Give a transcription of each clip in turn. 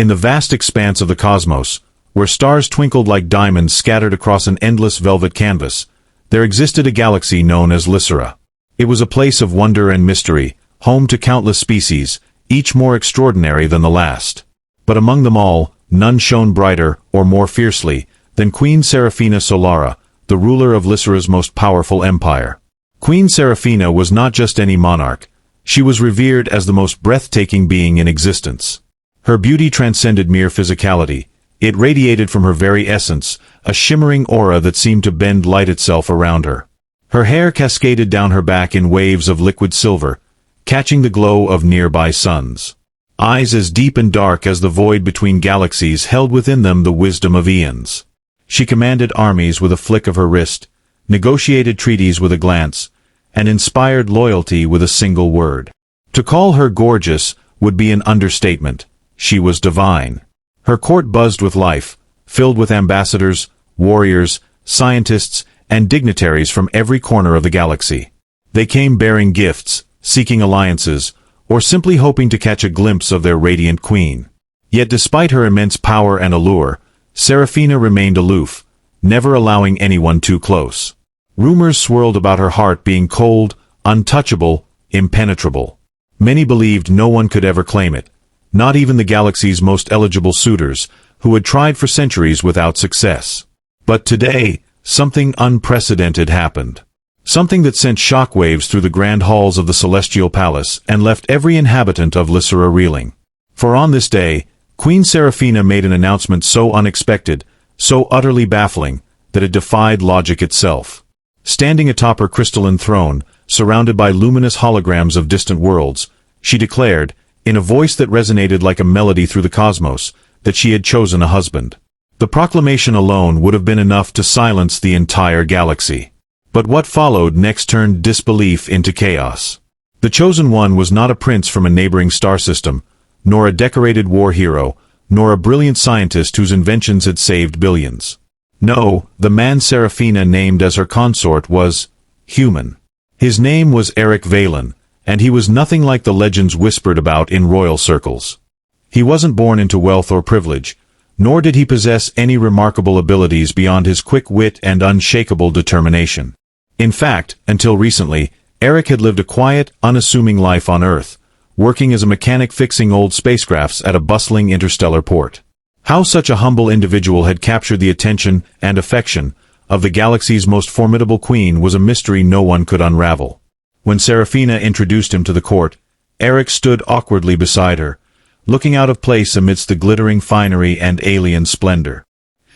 In the vast expanse of the cosmos, where stars twinkled like diamonds scattered across an endless velvet canvas, there existed a galaxy known as Lysera. It was a place of wonder and mystery, home to countless species, each more extraordinary than the last. But among them all, none shone brighter, or more fiercely, than Queen Saraphina Solara, the ruler of Lysera's most powerful empire. Queen Saraphina was not just any monarch. She was revered as the most breathtaking being in existence. Her beauty transcended mere physicality. It radiated from her very essence, a shimmering aura that seemed to bend light itself around her. Her hair cascaded down her back in waves of liquid silver, catching the glow of nearby suns. Eyes as deep and dark as the void between galaxies held within them the wisdom of eons. She commanded armies with a flick of her wrist, negotiated treaties with a glance, and inspired loyalty with a single word. To call her gorgeous would be an understatement. She was divine. Her court buzzed with life, filled with ambassadors, warriors, scientists, and dignitaries from every corner of the galaxy. They came bearing gifts, seeking alliances, or simply hoping to catch a glimpse of their radiant queen. Yet despite her immense power and allure, Saraphina remained aloof, never allowing anyone too close. Rumors swirled about her heart being cold, untouchable, impenetrable. Many believed no one could ever claim it, not even the galaxy's most eligible suitors, who had tried for centuries without success. But today, something unprecedented happened. Something that sent shockwaves through the grand halls of the Celestial Palace and left every inhabitant of Lysera reeling. For on this day, Queen Saraphina made an announcement so unexpected, so utterly baffling, that it defied logic itself. Standing atop her crystalline throne, surrounded by luminous holograms of distant worlds, she declared, in a voice that resonated like a melody through the cosmos, that she had chosen a husband. The proclamation alone would have been enough to silence the entire galaxy. But what followed next turned disbelief into chaos. The chosen one was not a prince from a neighboring star system, nor a decorated war hero, nor a brilliant scientist whose inventions had saved billions. No, the man Saraphina named as her consort was human. His name was Eric Valen, and he was nothing like the legends whispered about in royal circles. He wasn't born into wealth or privilege, nor did he possess any remarkable abilities beyond his quick wit and unshakable determination. In fact, until recently, Eric had lived a quiet, unassuming life on Earth, working as a mechanic fixing old spacecrafts at a bustling interstellar port. How such a humble individual had captured the attention and affection of the galaxy's most formidable queen was a mystery no one could unravel. When Saraphina introduced him to the court, Eric stood awkwardly beside her, looking out of place amidst the glittering finery and alien splendor.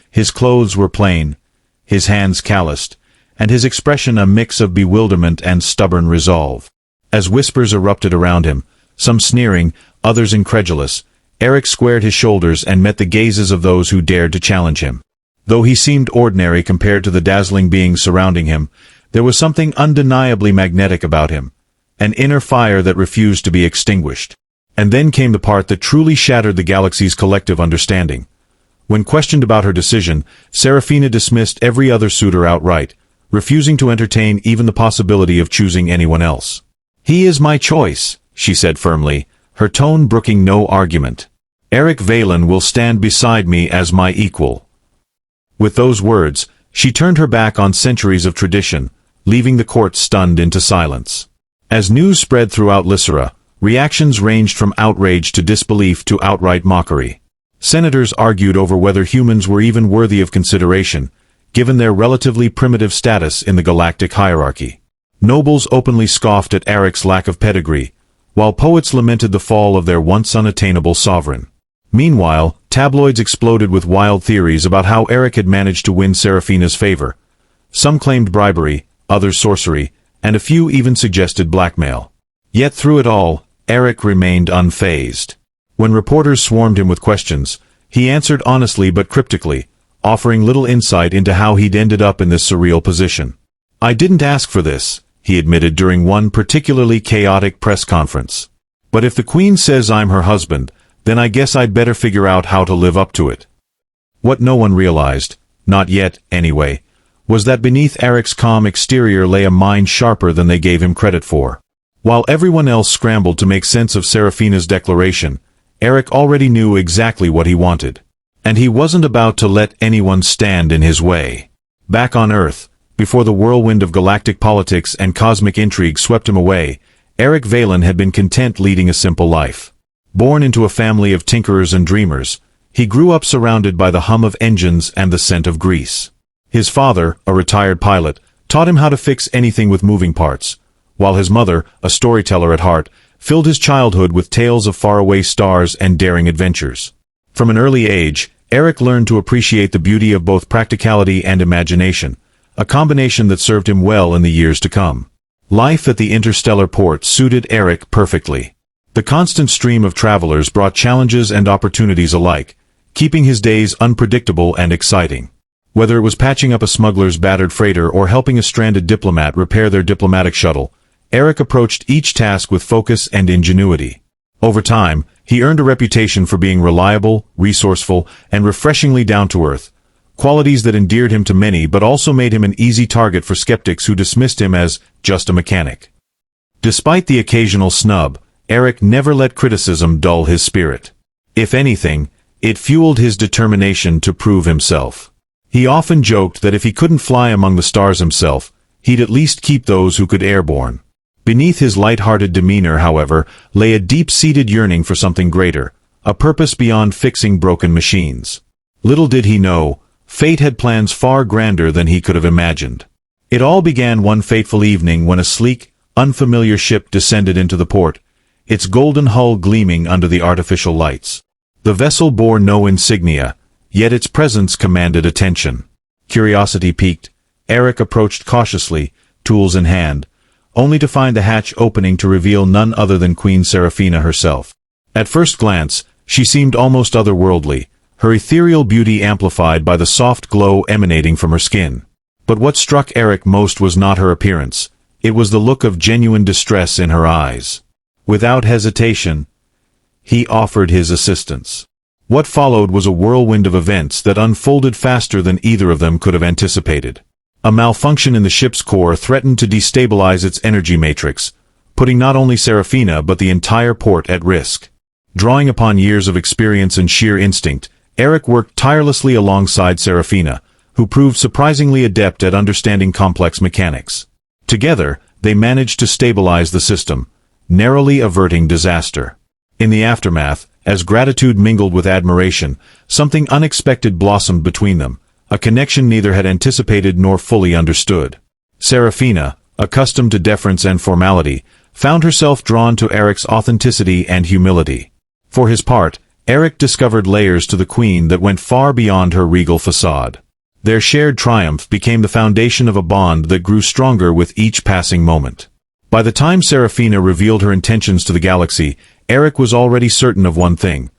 His clothes were plain, his hands calloused, and his expression a mix of bewilderment and stubborn resolve. As whispers erupted around him, some sneering, others incredulous, Eric squared his shoulders and met the gazes of those who dared to challenge him. Though he seemed ordinary compared to the dazzling beings surrounding him, there was something undeniably magnetic about him, an inner fire that refused to be extinguished. And then came the part that truly shattered the galaxy's collective understanding. When questioned about her decision, Saraphina dismissed every other suitor outright, refusing to entertain even the possibility of choosing anyone else. "He is my choice," she said firmly, her tone brooking no argument. "Eric Valen will stand beside me as my equal." With those words, she turned her back on centuries of tradition, leaving the court stunned into silence. As news spread throughout Lysera, reactions ranged from outrage to disbelief to outright mockery. Senators argued over whether humans were even worthy of consideration, given their relatively primitive status in the galactic hierarchy. Nobles openly scoffed at Eric's lack of pedigree, while poets lamented the fall of their once unattainable sovereign. Meanwhile, tabloids exploded with wild theories about how Eric had managed to win Saraphina's favor. Some claimed bribery, others sorcery, and a few even suggested blackmail. Yet through it all, Eric remained unfazed. When reporters swarmed him with questions, he answered honestly but cryptically, offering little insight into how he'd ended up in this surreal position. "I didn't ask for this," he admitted during one particularly chaotic press conference. "But if the Queen says I'm her husband, then I guess I'd better figure out how to live up to it." What no one realized, not yet, anyway, was that beneath Eric's calm exterior lay a mind sharper than they gave him credit for. While everyone else scrambled to make sense of Saraphina's declaration, Eric already knew exactly what he wanted. And he wasn't about to let anyone stand in his way. Back on Earth, before the whirlwind of galactic politics and cosmic intrigue swept him away, Eric Valen had been content leading a simple life. Born into a family of tinkerers and dreamers, he grew up surrounded by the hum of engines and the scent of grease. His father, a retired pilot, taught him how to fix anything with moving parts, while his mother, a storyteller at heart, filled his childhood with tales of faraway stars and daring adventures. From an early age, Eric learned to appreciate the beauty of both practicality and imagination, a combination that served him well in the years to come. Life at the interstellar port suited Eric perfectly. The constant stream of travelers brought challenges and opportunities alike, keeping his days unpredictable and exciting. Whether it was patching up a smuggler's battered freighter or helping a stranded diplomat repair their diplomatic shuttle, Eric approached each task with focus and ingenuity. Over time, he earned a reputation for being reliable, resourceful, and refreshingly down-to-earth, qualities that endeared him to many but also made him an easy target for skeptics who dismissed him as just a mechanic. Despite the occasional snub, Eric never let criticism dull his spirit. If anything, it fueled his determination to prove himself. He often joked that if he couldn't fly among the stars himself, he'd at least keep those who could airborne. Beneath his light-hearted demeanor, however, lay a deep-seated yearning for something greater, a purpose beyond fixing broken machines. Little did he know, fate had plans far grander than he could have imagined. It all began one fateful evening when a sleek, unfamiliar ship descended into the port, its golden hull gleaming under the artificial lights. The vessel bore no insignia, yet its presence commanded attention. Curiosity piqued, Eric approached cautiously, tools in hand, only to find the hatch opening to reveal none other than Queen Saraphina herself. At first glance, she seemed almost otherworldly, her ethereal beauty amplified by the soft glow emanating from her skin. But what struck Eric most was not her appearance, it was the look of genuine distress in her eyes. Without hesitation, he offered his assistance. What followed was a whirlwind of events that unfolded faster than either of them could have anticipated. A malfunction in the ship's core threatened to destabilize its energy matrix, putting not only Saraphina but the entire port at risk. Drawing upon years of experience and sheer instinct, Eric worked tirelessly alongside Saraphina, who proved surprisingly adept at understanding complex mechanics. Together, they managed to stabilize the system, narrowly averting disaster. In the aftermath, as gratitude mingled with admiration, something unexpected blossomed between them, a connection neither had anticipated nor fully understood. Saraphina, accustomed to deference and formality, found herself drawn to Eric's authenticity and humility. For his part, Eric discovered layers to the Queen that went far beyond her regal facade. Their shared triumph became the foundation of a bond that grew stronger with each passing moment. By the time Saraphina revealed her intentions to the galaxy, Eric was already certain of one thing.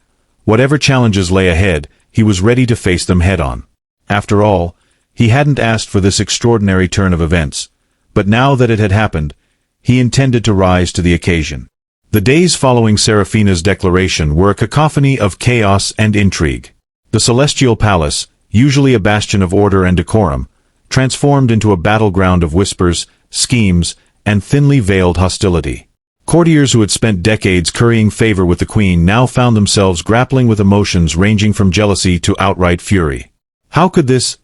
Whatever challenges lay ahead, he was ready to face them head-on. After all, he hadn't asked for this extraordinary turn of events, but now that it had happened, he intended to rise to the occasion. The days following Saraphina's declaration were a cacophony of chaos and intrigue. The Celestial Palace, usually a bastion of order and decorum, transformed into a battleground of whispers, schemes, and thinly veiled hostility. Courtiers who had spent decades currying favor with the Queen now found themselves grappling with emotions ranging from jealousy to outright fury. How could this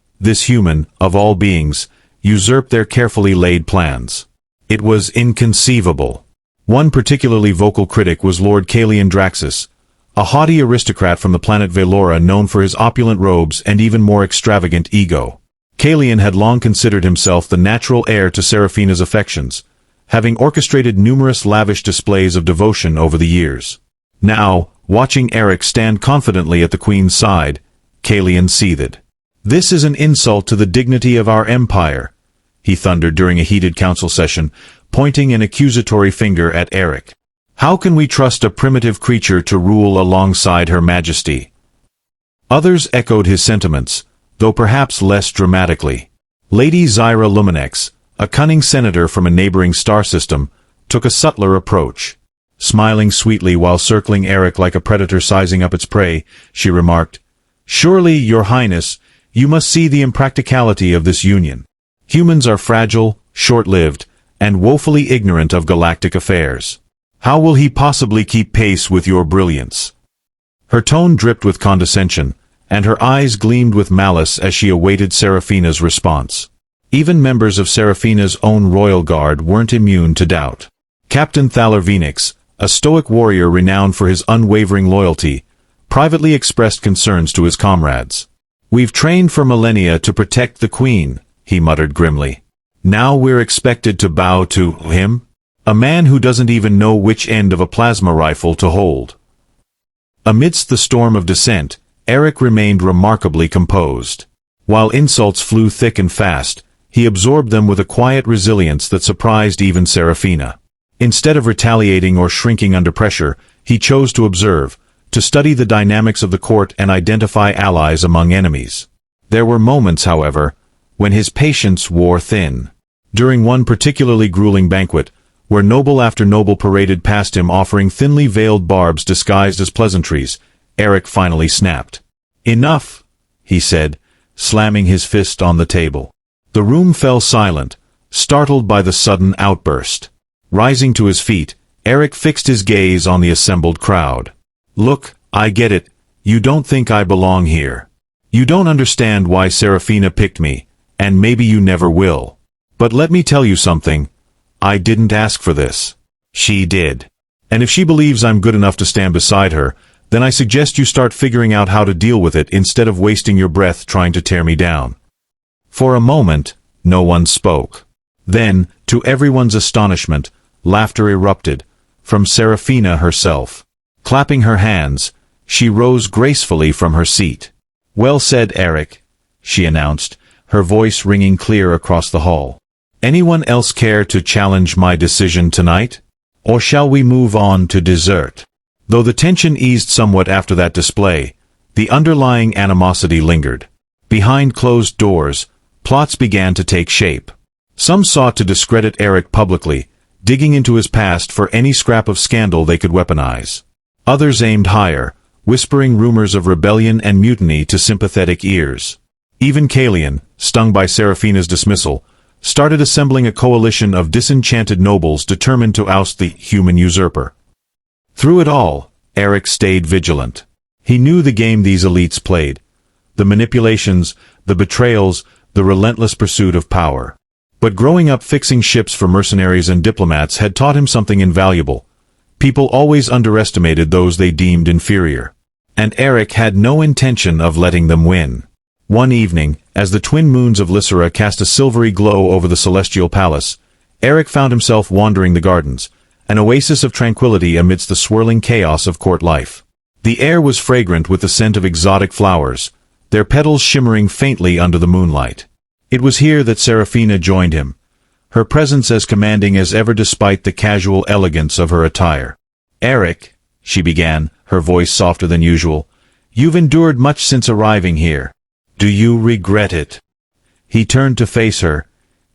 human, of all beings, usurp their carefully laid plans? It was inconceivable. One particularly vocal critic was Lord Kalian Draxus, a haughty aristocrat from the planet Velora known for his opulent robes and even more extravagant ego. Kalian had long considered himself the natural heir to Saraphina's affections, having orchestrated numerous lavish displays of devotion over the years. Now, watching Eric stand confidently at the Queen's side, Kalian seethed. "This is an insult to the dignity of our empire," he thundered during a heated council session, pointing an accusatory finger at Eric. "How can we trust a primitive creature to rule alongside Her Majesty?" Others echoed his sentiments, though perhaps less dramatically. Lady Zyra Luminex, a cunning senator from a neighboring star system, took a subtler approach. Smiling sweetly while circling Eric like a predator sizing up its prey, she remarked, "Surely, Your Highness, you must see the impracticality of this union. Humans are fragile, short-lived, and woefully ignorant of galactic affairs. How will he possibly keep pace with your brilliance?" Her tone dripped with condescension, and her eyes gleamed with malice as she awaited Saraphina's response. Even members of Saraphina's own royal guard weren't immune to doubt. Captain Thaler Phoenix, a stoic warrior renowned for his unwavering loyalty, privately expressed concerns to his comrades. "We've trained for millennia to protect the Queen," he muttered grimly. "Now we're expected to bow to him? A man who doesn't even know which end of a plasma rifle to hold." Amidst the storm of dissent, Eric remained remarkably composed. While insults flew thick and fast, he absorbed them with a quiet resilience that surprised even Saraphina. Instead of retaliating or shrinking under pressure, he chose to observe, to study the dynamics of the court and identify allies among enemies. There were moments, however, when his patience wore thin. During one particularly grueling banquet, where noble after noble paraded past him offering thinly veiled barbs disguised as pleasantries, Eric finally snapped. "Enough," he said, slamming his fist on the table. The room fell silent, startled by the sudden outburst. Rising to his feet, Eric fixed his gaze on the assembled crowd. "Look, I get it. You don't think I belong here. You don't understand why Saraphina picked me, and maybe you never will. But let me tell you something. I didn't ask for this. She did. And if she believes I'm good enough to stand beside her, then I suggest you start figuring out how to deal with it instead of wasting your breath trying to tear me down." For a moment, no one spoke. Then, to everyone's astonishment, laughter erupted, from Saraphina herself. Clapping her hands, she rose gracefully from her seat. "Well said, Eric," she announced, her voice ringing clear across the hall. "Anyone else care to challenge my decision tonight? Or shall we move on to dessert?" Though the tension eased somewhat after that display, the underlying animosity lingered. Behind closed doors, plots began to take shape. Some sought to discredit Eric publicly, digging into his past for any scrap of scandal they could weaponize. Others aimed higher, whispering rumors of rebellion and mutiny to sympathetic ears. Even Kalian, stung by Seraphina's dismissal, started assembling a coalition of disenchanted nobles determined to oust the human usurper. Through it all, Eric stayed vigilant. He knew the game these elites played: the manipulations, the betrayals, the relentless pursuit of power. But growing up fixing ships for mercenaries and diplomats had taught him something invaluable. People always underestimated those they deemed inferior. And Eric had no intention of letting them win. One evening, as the twin moons of Lysera cast a silvery glow over the celestial palace, Eric found himself wandering the gardens, an oasis of tranquility amidst the swirling chaos of court life. The air was fragrant with the scent of exotic flowers, their petals shimmering faintly under the moonlight. It was here that Saraphina joined him, her presence as commanding as ever despite the casual elegance of her attire. "Eric," she began, her voice softer than usual, "you've endured much since arriving here. Do you regret it?" He turned to face her,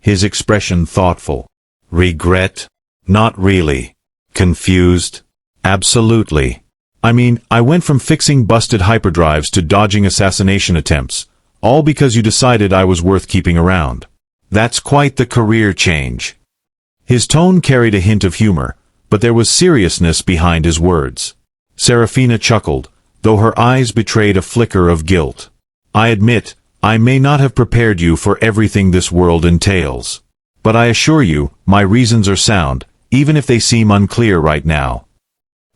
his expression thoughtful. "Regret? Not really. Confused? Absolutely. I mean, I went from fixing busted hyperdrives to dodging assassination attempts, all because you decided I was worth keeping around. That's quite the career change." His tone carried a hint of humor, but there was seriousness behind his words. Saraphina chuckled, though her eyes betrayed a flicker of guilt. "I admit, I may not have prepared you for everything this world entails. But I assure you, my reasons are sound, even if they seem unclear right now."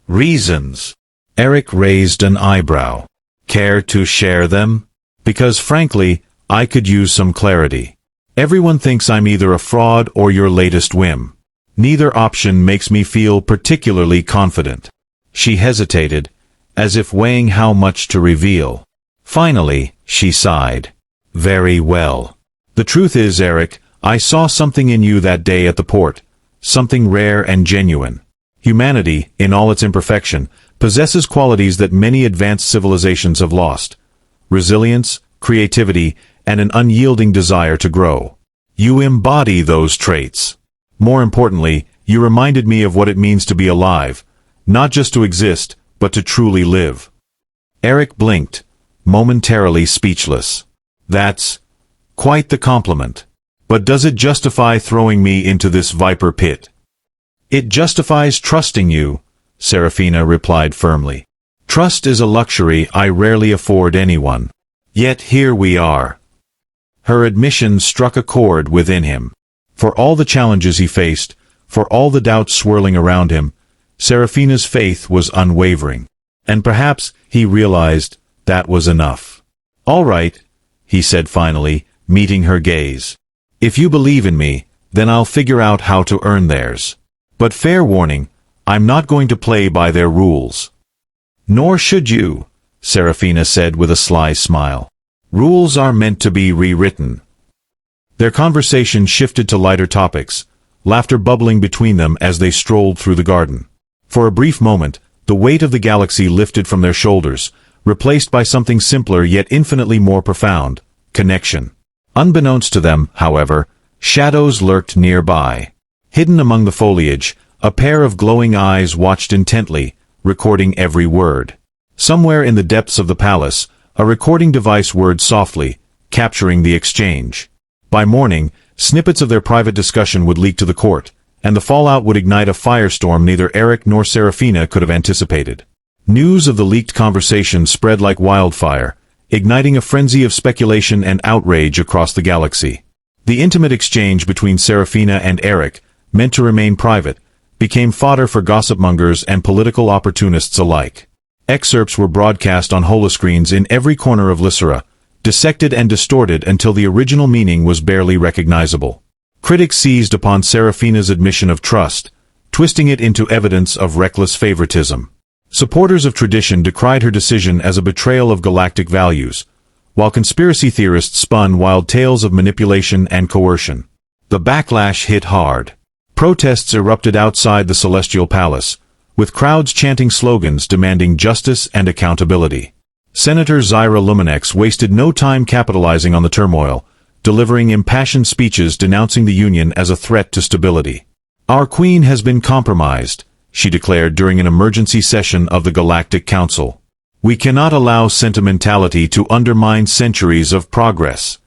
"Reasons?" Eric raised an eyebrow. "Care to share them? Because frankly, I could use some clarity. Everyone thinks I'm either a fraud or your latest whim. Neither option makes me feel particularly confident." She hesitated, as if weighing how much to reveal. Finally, she sighed. "Very well. The truth is, Eric, I saw something in you that day at the port, something rare and genuine. Humanity, in all its imperfection, possesses qualities that many advanced civilizations have lost: resilience, creativity, and an unyielding desire to grow. You embody those traits. More importantly, you reminded me of what it means to be alive, not just to exist, but to truly live." Eric blinked, momentarily speechless. "That's quite the compliment. But does it justify throwing me into this viper pit?" "It justifies trusting you," Saraphina replied firmly. Trust is a luxury I rarely afford anyone. Yet here we are. Her admission struck a chord within him. For all the challenges he faced, for all the doubts swirling around him, Saraphina's faith was unwavering. And perhaps, he realized, that was enough. "All right," he said finally, meeting her gaze. "If you believe in me, then I'll figure out how to earn theirs. But fair warning, I'm not going to play by their rules." "Nor should you," Saraphina said with a sly smile. "Rules are meant to be rewritten." Their conversation shifted to lighter topics, laughter bubbling between them as they strolled through the garden. For a brief moment, the weight of the galaxy lifted from their shoulders, replaced by something simpler yet infinitely more profound: connection. Unbeknownst to them, however, shadows lurked nearby. Hidden among the foliage, a pair of glowing eyes watched intently, recording every word. Somewhere in the depths of the palace, a recording device whirred softly, capturing the exchange. By morning, snippets of their private discussion would leak to the court, and the fallout would ignite a firestorm neither Eric nor Saraphina could have anticipated. News of the leaked conversation spread like wildfire, igniting a frenzy of speculation and outrage across the galaxy. The intimate exchange between Saraphina and Eric, meant to remain private, became fodder for gossipmongers and political opportunists alike. Excerpts were broadcast on holoscreens in every corner of Lysera, dissected and distorted until the original meaning was barely recognizable. Critics seized upon Saraphina's admission of trust, twisting it into evidence of reckless favoritism. Supporters of tradition decried her decision as a betrayal of galactic values, while conspiracy theorists spun wild tales of manipulation and coercion. The backlash hit hard. Protests erupted outside the Celestial Palace, with crowds chanting slogans demanding justice and accountability. Senator Zyra Luminex wasted no time capitalizing on the turmoil, delivering impassioned speeches denouncing the Union as a threat to stability. "Our Queen has been compromised," she declared during an emergency session of the Galactic Council. "We cannot allow sentimentality to undermine centuries of progress."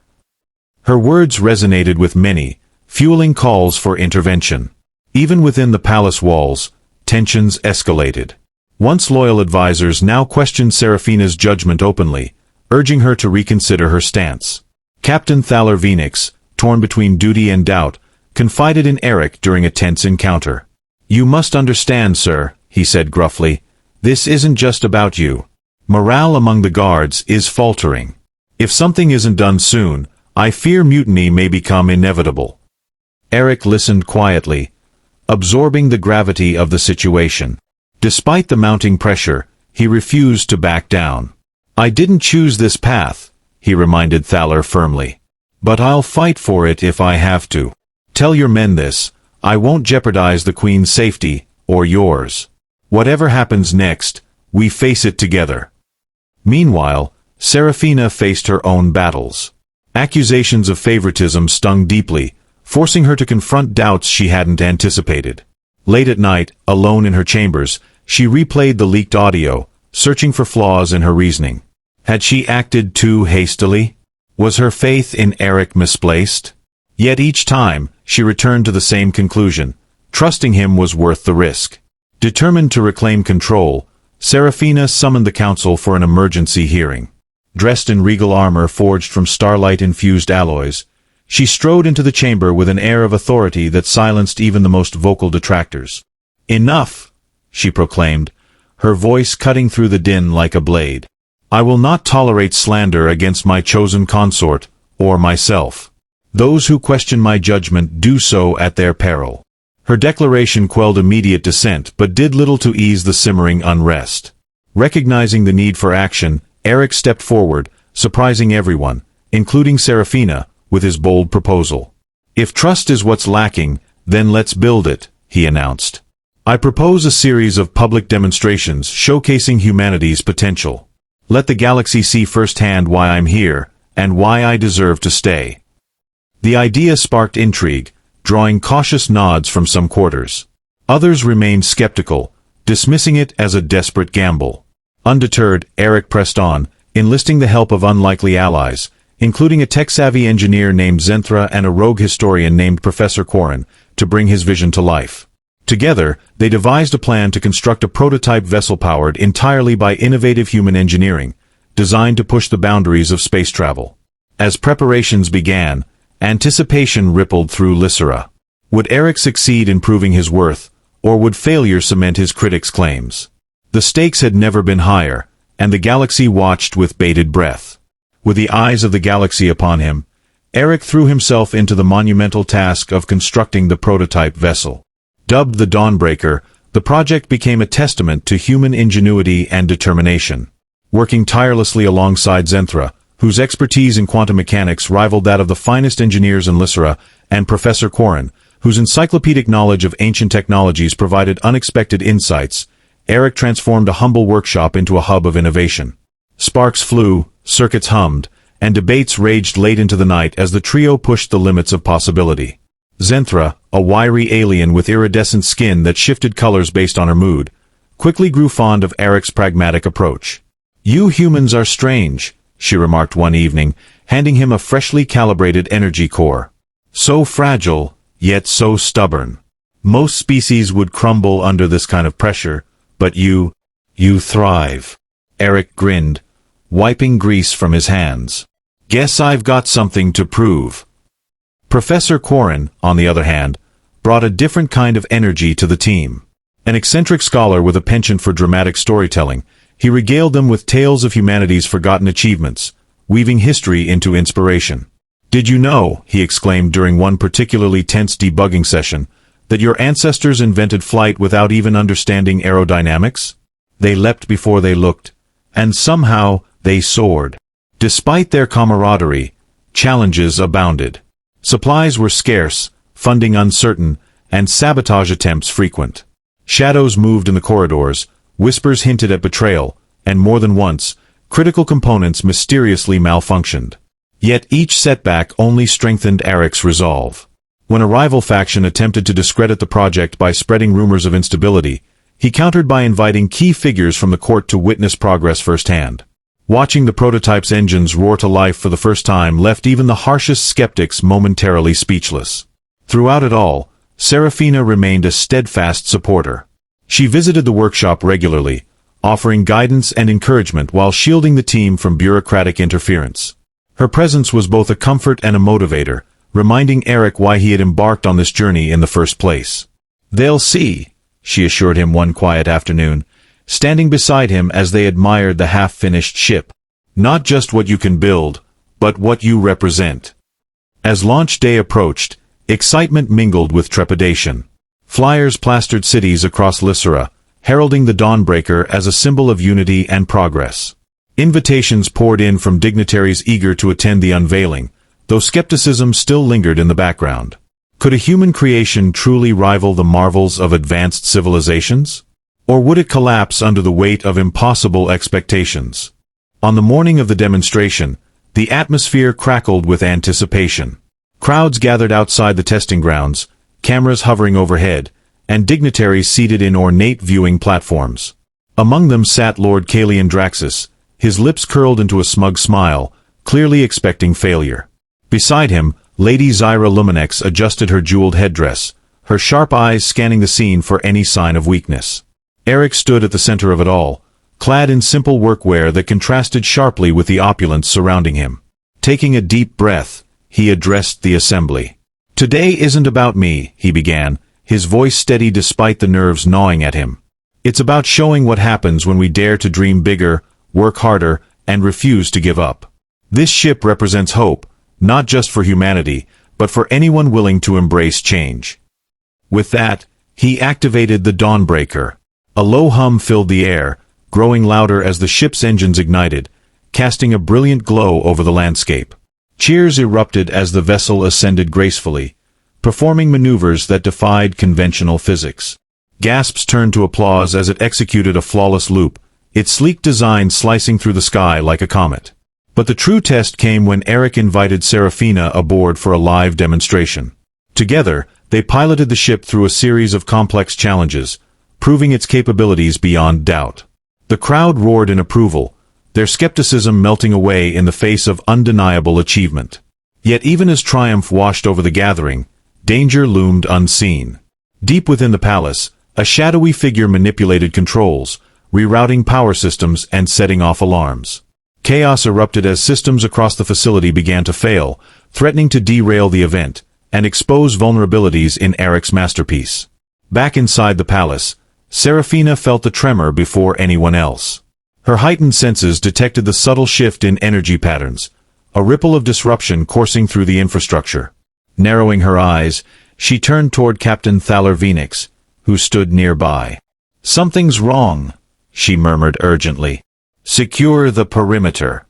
Her words resonated with many, fueling calls for intervention. Even within the palace walls, tensions escalated. Once loyal advisors now questioned Saraphina's judgment openly, urging her to reconsider her stance. Captain Thaler Venix, torn between duty and doubt, confided in Eric during a tense encounter. "You must understand, sir," he said gruffly, "this isn't just about you. Morale among the guards is faltering. If something isn't done soon, I fear mutiny may become inevitable." Eric listened quietly, absorbing the gravity of the situation. Despite the mounting pressure, he refused to back down. "I didn't choose this path," he reminded Thaler firmly. "But I'll fight for it if I have to. Tell your men this, I won't jeopardize the Queen's safety, or yours. Whatever happens next, we face it together." Meanwhile, Saraphina faced her own battles. Accusations of favoritism stung deeply, forcing her to confront doubts she hadn't anticipated. Late at night, alone in her chambers, she replayed the leaked audio, searching for flaws in her reasoning. Had she acted too hastily? Was her faith in Eric misplaced? Yet each time, she returned to the same conclusion: trusting him was worth the risk. Determined to reclaim control, Saraphina summoned the council for an emergency hearing. Dressed in regal armor forged from starlight-infused alloys, she strode into the chamber with an air of authority that silenced even the most vocal detractors. "Enough!" she proclaimed, her voice cutting through the din like a blade. "I will not tolerate slander against my chosen consort, or myself. Those who question my judgment do so at their peril." Her declaration quelled immediate dissent but did little to ease the simmering unrest. Recognizing the need for action, Eric stepped forward, surprising everyone, including Saraphina, with his bold proposal. "If trust is what's lacking, then let's build it," he announced. "I propose a series of public demonstrations showcasing humanity's potential. Let the galaxy see firsthand why I'm here, and why I deserve to stay." The idea sparked intrigue, drawing cautious nods from some quarters. Others remained skeptical, dismissing it as a desperate gamble. Undeterred, Eric pressed on, enlisting the help of unlikely allies, including a tech-savvy engineer named Zenthra and a rogue historian named Professor Quarren, to bring his vision to life. Together, they devised a plan to construct a prototype vessel powered entirely by innovative human engineering, designed to push the boundaries of space travel. As preparations began, anticipation rippled through Lysera. Would Eric succeed in proving his worth, or would failure cement his critics' claims? The stakes had never been higher, and the galaxy watched with bated breath. With the eyes of the galaxy upon him, Eric threw himself into the monumental task of constructing the prototype vessel. Dubbed the Dawnbreaker, the project became a testament to human ingenuity and determination. Working tirelessly alongside Zenthra, whose expertise in quantum mechanics rivaled that of the finest engineers in Lysera, and Professor Quarren, whose encyclopedic knowledge of ancient technologies provided unexpected insights, Eric transformed a humble workshop into a hub of innovation. Sparks flew, circuits hummed, and debates raged late into the night as the trio pushed the limits of possibility. Zenthra, a wiry alien with iridescent skin that shifted colors based on her mood, quickly grew fond of Eric's pragmatic approach. "You humans are strange," she remarked one evening, handing him a freshly calibrated energy core. "So fragile, yet so stubborn. Most species would crumble under this kind of pressure, but you thrive." Eric grinned, wiping grease from his hands. "Guess I've got something to prove." Professor Quarren, on the other hand, brought a different kind of energy to the team. An eccentric scholar with a penchant for dramatic storytelling, he regaled them with tales of humanity's forgotten achievements, weaving history into inspiration. "Did you know," he exclaimed during one particularly tense debugging session, "that your ancestors invented flight without even understanding aerodynamics? They leapt before they looked, and somehow they soared." Despite their camaraderie, challenges abounded. Supplies were scarce, funding uncertain, and sabotage attempts frequent. Shadows moved in the corridors, whispers hinted at betrayal, and more than once, critical components mysteriously malfunctioned. Yet each setback only strengthened Eric's resolve. When a rival faction attempted to discredit the project by spreading rumors of instability, he countered by inviting key figures from the court to witness progress firsthand. Watching the prototype's engines roar to life for the first time left even the harshest skeptics momentarily speechless. Throughout it all, Saraphina remained a steadfast supporter. She visited the workshop regularly, offering guidance and encouragement while shielding the team from bureaucratic interference. Her presence was both a comfort and a motivator, reminding Eric why he had embarked on this journey in the first place. "They'll see," she assured him one quiet afternoon, standing beside him as they admired the half-finished ship. "Not just what you can build, but what you represent." As launch day approached, excitement mingled with trepidation. Flyers plastered cities across Lysera, heralding the Dawnbreaker as a symbol of unity and progress. Invitations poured in from dignitaries eager to attend the unveiling, though skepticism still lingered in the background. Could a human creation truly rival the marvels of advanced civilizations? Or would it collapse under the weight of impossible expectations? On the morning of the demonstration, the atmosphere crackled with anticipation. Crowds gathered outside the testing grounds, cameras hovering overhead, and dignitaries seated in ornate viewing platforms. Among them sat Lord Kalian Draxus, his lips curled into a smug smile, clearly expecting failure. Beside him, Lady Zyra Luminex adjusted her jeweled headdress, her sharp eyes scanning the scene for any sign of weakness. Eric stood at the center of it all, clad in simple workwear that contrasted sharply with the opulence surrounding him. Taking a deep breath, he addressed the assembly. "Today isn't about me," he began, his voice steady despite the nerves gnawing at him. "It's about showing what happens when we dare to dream bigger, work harder, and refuse to give up. This ship represents hope, not just for humanity, but for anyone willing to embrace change." With that, he activated the Dawnbreaker. A low hum filled the air, growing louder as the ship's engines ignited, casting a brilliant glow over the landscape. Cheers erupted as the vessel ascended gracefully, performing maneuvers that defied conventional physics. Gasps turned to applause as it executed a flawless loop, its sleek design slicing through the sky like a comet. But the true test came when Eric invited Saraphina aboard for a live demonstration. Together, they piloted the ship through a series of complex challenges, proving its capabilities beyond doubt. The crowd roared in approval, their skepticism melting away in the face of undeniable achievement. Yet even as triumph washed over the gathering, danger loomed unseen. Deep within the palace, a shadowy figure manipulated controls, rerouting power systems and setting off alarms. Chaos erupted as systems across the facility began to fail, threatening to derail the event and expose vulnerabilities in Eric's masterpiece. Back inside the palace, Saraphina felt the tremor before anyone else. Her heightened senses detected the subtle shift in energy patterns, a ripple of disruption coursing through the infrastructure. Narrowing her eyes, she turned toward Captain Thaler Phoenix, who stood nearby. "Something's wrong," she murmured urgently. "Secure the perimeter."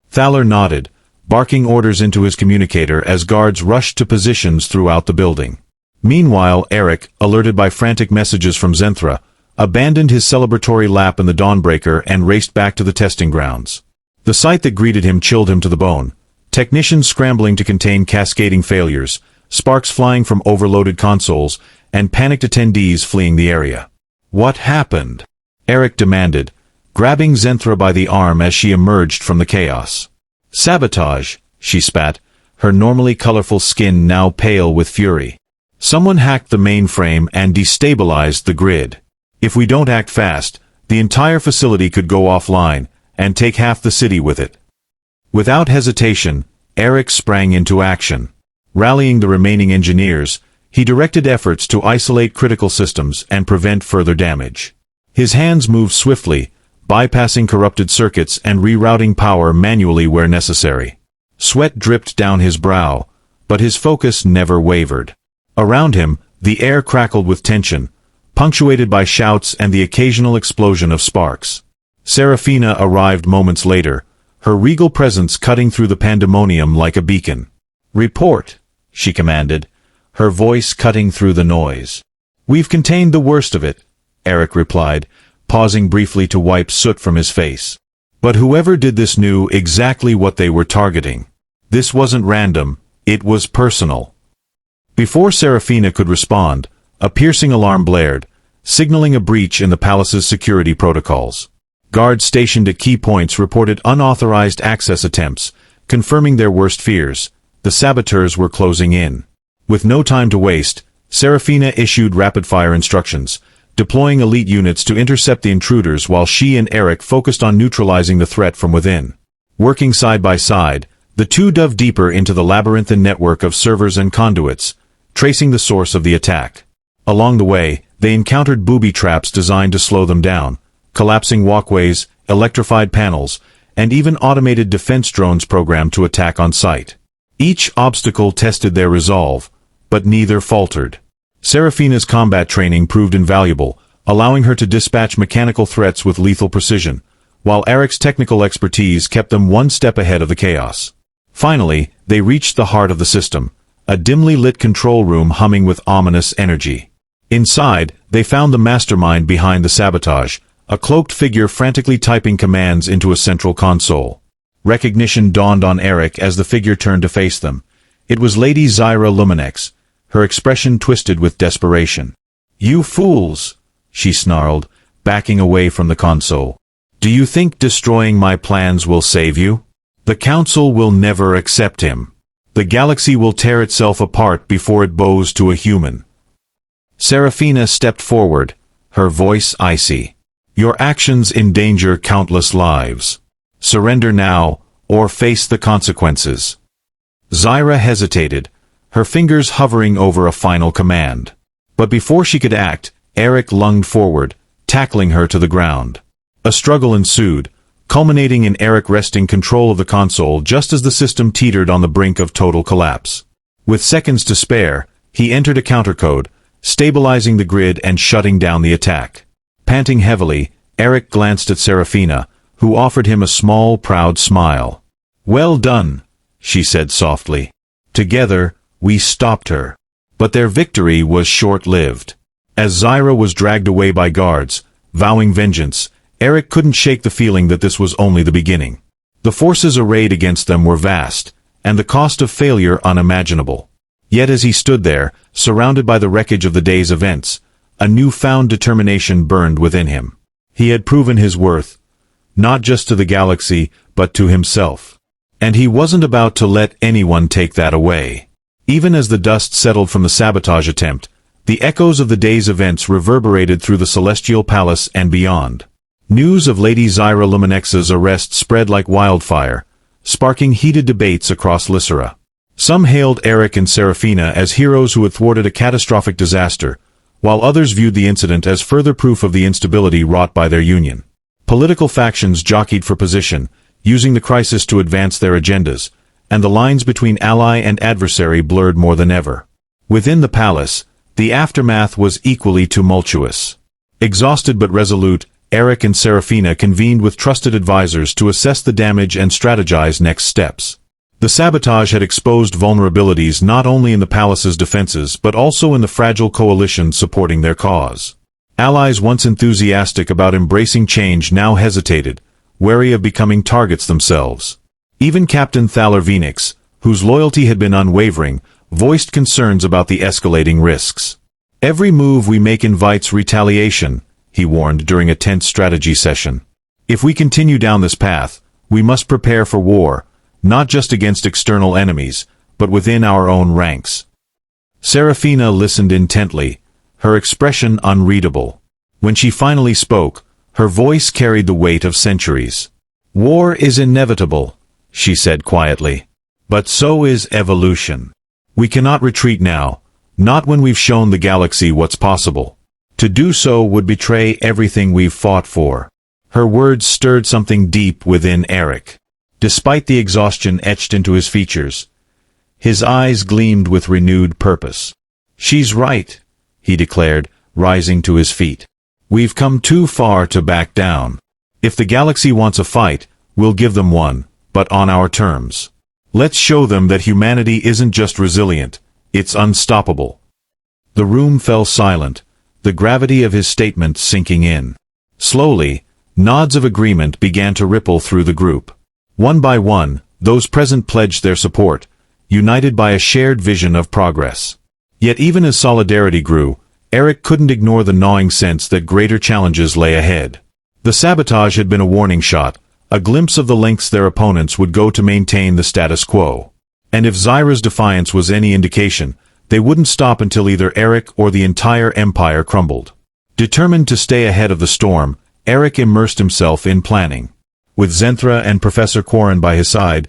Thaler nodded, barking orders into his communicator as guards rushed to positions throughout the building. Meanwhile, Eric, alerted by frantic messages from Zenthra, abandoned his celebratory lap in the Dawnbreaker and raced back to the testing grounds. The sight that greeted him chilled him to the bone. Technicians scrambling to contain cascading failures, sparks flying from overloaded consoles, and panicked attendees fleeing the area. "What happened?" Eric demanded, grabbing Zenthra by the arm as she emerged from the chaos. "Sabotage," she spat, her normally colorful skin now pale with fury. "Someone hacked the mainframe and destabilized the grid. If we don't act fast, the entire facility could go offline, and take half the city with it." Without hesitation, Eric sprang into action. Rallying the remaining engineers, he directed efforts to isolate critical systems and prevent further damage. His hands moved swiftly, bypassing corrupted circuits and rerouting power manually where necessary. Sweat dripped down his brow, but his focus never wavered. Around him, the air crackled with tension, punctuated by shouts and the occasional explosion of sparks. Saraphina arrived moments later, her regal presence cutting through the pandemonium like a beacon. "Report," she commanded, her voice cutting through the noise. "We've contained the worst of it," Eric replied, pausing briefly to wipe soot from his face. But whoever did this knew exactly what they were targeting. This wasn't random, it was personal. Before Saraphina could respond, a piercing alarm blared, signaling a breach in the palace's security protocols. Guards stationed at key points reported unauthorized access attempts, confirming their worst fears. The saboteurs were closing in. With no time to waste, Saraphina issued rapid-fire instructions, deploying elite units to intercept the intruders while she and Eric focused on neutralizing the threat from within. Working side by side, the two dove deeper into the labyrinthine network of servers and conduits, tracing the source of the attack. Along the way, they encountered booby traps designed to slow them down, collapsing walkways, electrified panels, and even automated defense drones programmed to attack on sight. Each obstacle tested their resolve, but neither faltered. Saraphina's combat training proved invaluable, allowing her to dispatch mechanical threats with lethal precision, while Eric's technical expertise kept them one step ahead of the chaos. Finally, they reached the heart of the system, a dimly lit control room humming with ominous energy. Inside, they found the mastermind behind the sabotage, a cloaked figure frantically typing commands into a central console. Recognition dawned on Eric as the figure turned to face them. It was Lady Zyra Luminex, her expression twisted with desperation. "You fools," she snarled, backing away from the console. "Do you think destroying my plans will save you? The Council will never accept him. The galaxy will tear itself apart before it bows to a human." Saraphina stepped forward, her voice icy. "Your actions endanger countless lives. Surrender now, or face the consequences." Zyra hesitated, her fingers hovering over a final command. But before she could act, Eric lunged forward, tackling her to the ground. A struggle ensued, culminating in Eric wresting control of the console just as the system teetered on the brink of total collapse. With seconds to spare, he entered a countercode, stabilizing the grid and shutting down the attack. Panting heavily, Eric glanced at Saraphina, who offered him a small, proud smile. "Well done," she said softly. "Together, we stopped her." But their victory was short-lived. As Zyra was dragged away by guards, vowing vengeance, Eric couldn't shake the feeling that this was only the beginning. The forces arrayed against them were vast, and the cost of failure unimaginable. Yet as he stood there, surrounded by the wreckage of the day's events, a newfound determination burned within him. He had proven his worth, not just to the galaxy, but to himself. And he wasn't about to let anyone take that away. Even as the dust settled from the sabotage attempt, The echoes of the day's events reverberated through the celestial palace and beyond. News of Lady Zyra Luminex's arrest spread like wildfire, sparking heated debates across Lysera. Some hailed Eric and Saraphina as heroes who had thwarted a catastrophic disaster, while others viewed the incident as further proof of the instability wrought by their union. Political factions jockeyed for position, using the crisis to advance their agendas, and the lines between ally and adversary blurred more than ever. Within the palace, the aftermath was equally tumultuous. Exhausted but resolute, Eric and Saraphina convened with trusted advisors to assess the damage and strategize next steps. The sabotage had exposed vulnerabilities not only in the palace's defenses but also in the fragile coalition supporting their cause. Allies once enthusiastic about embracing change now hesitated, wary of becoming targets themselves. Even Captain Thaler Phoenix, whose loyalty had been unwavering, voiced concerns about the escalating risks. "Every move we make invites retaliation," he warned during a tense strategy session. "If we continue down this path, we must prepare for war, not just against external enemies, but within our own ranks." Saraphina listened intently, her expression unreadable. When she finally spoke, her voice carried the weight of centuries. "War is inevitable," she said quietly. "But so is evolution. We cannot retreat now, not when we've shown the galaxy what's possible. To do so would betray everything we've fought for." Her words stirred something deep within Eric. Despite the exhaustion etched into his features, his eyes gleamed with renewed purpose. "She's right," he declared, rising to his feet. "We've come too far to back down. If the galaxy wants a fight, we'll give them one, but on our terms. Let's show them that humanity isn't just resilient, it's unstoppable." The room fell silent, the gravity of his statement sinking in. Slowly, nods of agreement began to ripple through the group. One by one, those present pledged their support, united by a shared vision of progress. Yet even as solidarity grew, Eric couldn't ignore the gnawing sense that greater challenges lay ahead. The sabotage had been a warning shot, a glimpse of the lengths their opponents would go to maintain the status quo. And if Zyra's defiance was any indication, they wouldn't stop until either Eric or the entire empire crumbled. Determined to stay ahead of the storm, Eric immersed himself in planning. With Zenthra and Professor Quarren by his side,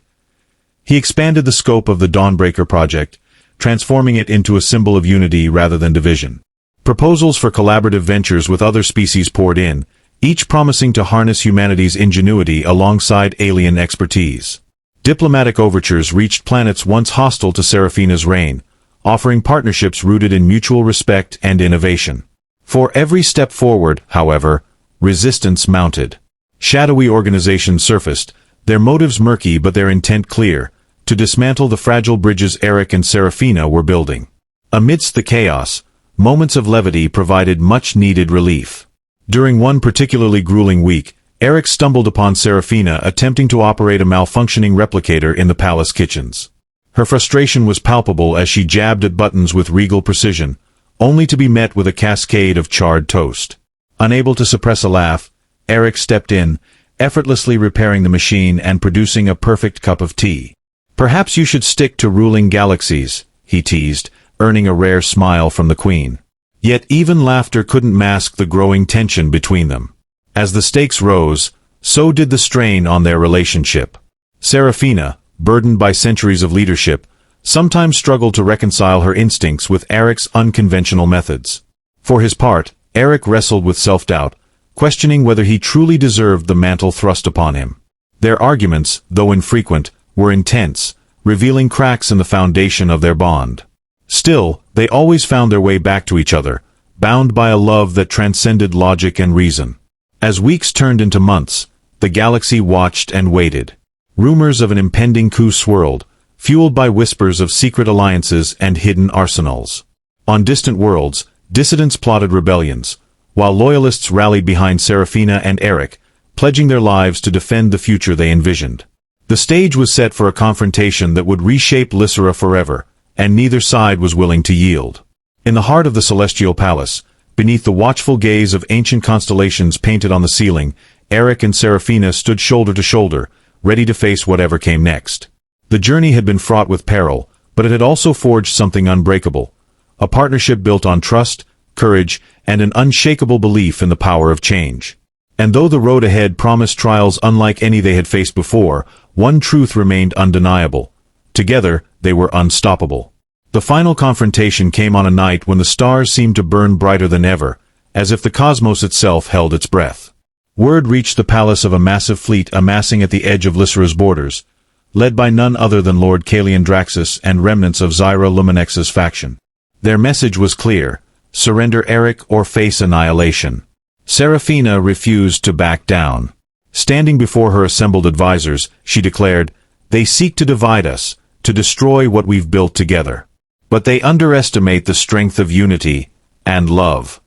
he expanded the scope of the Dawnbreaker project, transforming it into a symbol of unity rather than division. Proposals for collaborative ventures with other species poured in, each promising to harness humanity's ingenuity alongside alien expertise. Diplomatic overtures reached planets once hostile to Saraphina's reign, offering partnerships rooted in mutual respect and innovation. For every step forward, however, resistance mounted. Shadowy organizations surfaced, their motives murky but their intent clear, to dismantle the fragile bridges Eric and Saraphina were building. Amidst the chaos, moments of levity provided much-needed relief. During one particularly grueling week, Eric stumbled upon Saraphina attempting to operate a malfunctioning replicator in the palace kitchens. Her frustration was palpable as she jabbed at buttons with regal precision, only to be met with a cascade of charred toast. Unable to suppress a laugh, Eric stepped in, effortlessly repairing the machine and producing a perfect cup of tea. "Perhaps you should stick to ruling galaxies," he teased, earning a rare smile from the queen. Yet even laughter couldn't mask the growing tension between them. As the stakes rose, so did the strain on their relationship. Saraphina, burdened by centuries of leadership, sometimes struggled to reconcile her instincts with Eric's unconventional methods. For his part, Eric wrestled with self-doubt, questioning whether he truly deserved the mantle thrust upon him. Their arguments, though infrequent, were intense, revealing cracks in the foundation of their bond. Still, they always found their way back to each other, bound by a love that transcended logic and reason. As weeks turned into months, the galaxy watched and waited. Rumors of an impending coup swirled, fueled by whispers of secret alliances and hidden arsenals. On distant worlds, dissidents plotted rebellions, while loyalists rallied behind Saraphina and Eric, pledging their lives to defend the future they envisioned. The stage was set for a confrontation that would reshape Lysera forever, and neither side was willing to yield. In the heart of the celestial palace, beneath the watchful gaze of ancient constellations painted on the ceiling, Eric and Saraphina stood shoulder to shoulder, ready to face whatever came next. The journey had been fraught with peril, but it had also forged something unbreakable, a partnership built on trust, courage, and an unshakable belief in the power of change. And though the road ahead promised trials unlike any they had faced before, one truth remained undeniable. Together, they were unstoppable. The final confrontation came on a night when the stars seemed to burn brighter than ever, as if the cosmos itself held its breath. Word reached the palace of a massive fleet amassing at the edge of Lysera's borders, led by none other than Lord Kalian Draxus and remnants of Zyra Luminex's faction. Their message was clear: surrender Eric or face annihilation. Saraphina refused to back down. Standing before her assembled advisors, she declared, "They seek to divide us, to destroy what we've built together. But they underestimate the strength of unity and love."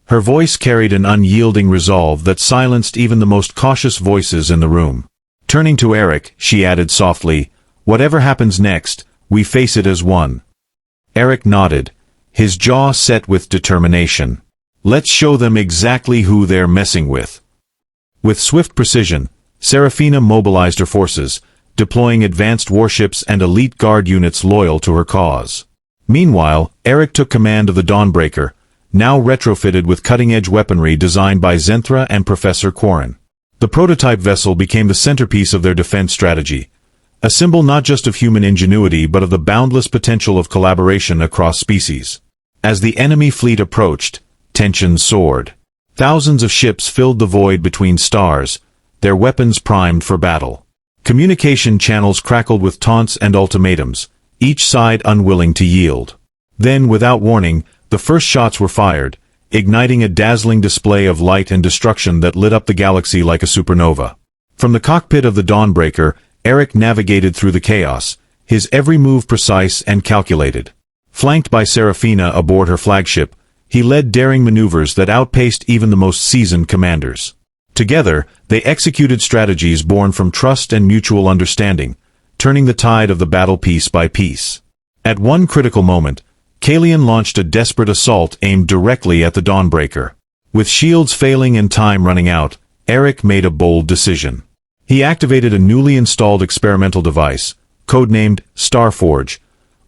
Her voice carried an unyielding resolve that silenced even the most cautious voices in the room. Turning to Eric, she added softly, "Whatever happens next, we face it as one." Eric nodded, his jaw set with determination. "Let's show them exactly who they're messing with." With swift precision, Saraphina mobilized her forces, deploying advanced warships and elite guard units loyal to her cause. Meanwhile, Eric took command of the Dawnbreaker, now retrofitted with cutting-edge weaponry designed by Zenthra and Professor Quarren. The prototype vessel became the centerpiece of their defense strategy, a symbol not just of human ingenuity but of the boundless potential of collaboration across species. As the enemy fleet approached, tension soared. Thousands of ships filled the void between stars, their weapons primed for battle. Communication channels crackled with taunts and ultimatums, each side unwilling to yield. Then, without warning, the first shots were fired, igniting a dazzling display of light and destruction that lit up the galaxy like a supernova. From the cockpit of the Dawnbreaker, Eric navigated through the chaos, his every move precise and calculated. Flanked by Saraphina aboard her flagship, he led daring maneuvers that outpaced even the most seasoned commanders. Together, they executed strategies born from trust and mutual understanding, turning the tide of the battle piece by piece. At one critical moment, Kalian launched a desperate assault aimed directly at the Dawnbreaker. With shields failing and time running out, Eric made a bold decision. He activated a newly installed experimental device, codenamed Starforge,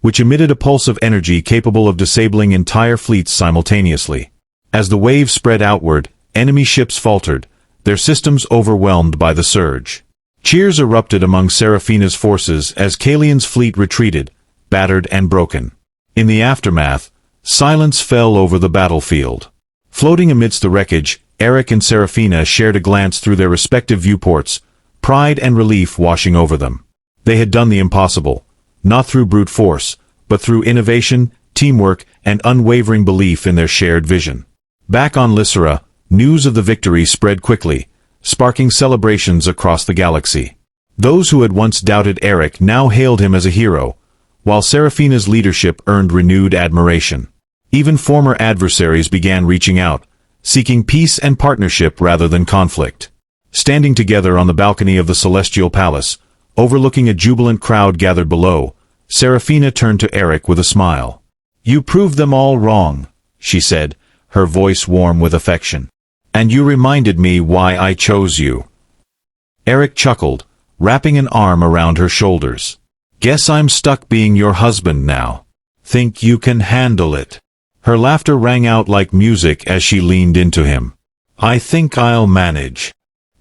which emitted a pulse of energy capable of disabling entire fleets simultaneously. As the wave spread outward, enemy ships faltered, their systems overwhelmed by the surge. Cheers erupted among Saraphina's forces as Kalian's fleet retreated, battered and broken. In the aftermath, silence fell over the battlefield. Floating amidst the wreckage, Eric and Saraphina shared a glance through their respective viewports, pride and relief washing over them. They had done the impossible, not through brute force, but through innovation, teamwork, and unwavering belief in their shared vision. Back on Lysera, news of the victory spread quickly, sparking celebrations across the galaxy. Those who had once doubted Eric now hailed him as a hero, while Saraphina's leadership earned renewed admiration. Even former adversaries began reaching out, seeking peace and partnership rather than conflict. Standing together on the balcony of the Celestial Palace, overlooking a jubilant crowd gathered below, Saraphina turned to Eric with a smile. "You proved them all wrong," she said, her voice warm with affection. "And you reminded me why I chose you." Eric chuckled, wrapping an arm around her shoulders. "Guess I'm stuck being your husband now. Think you can handle it?" Her laughter rang out like music as she leaned into him. "I think I'll manage."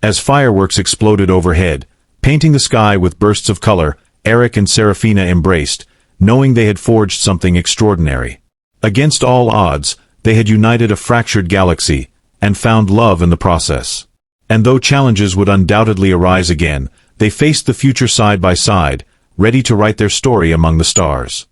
As fireworks exploded overhead, painting the sky with bursts of color, Eric and Saraphina embraced, knowing they had forged something extraordinary. Against all odds, they had united a fractured galaxy, and found love in the process. And though challenges would undoubtedly arise again, they faced the future side by side, ready to write their story among the stars.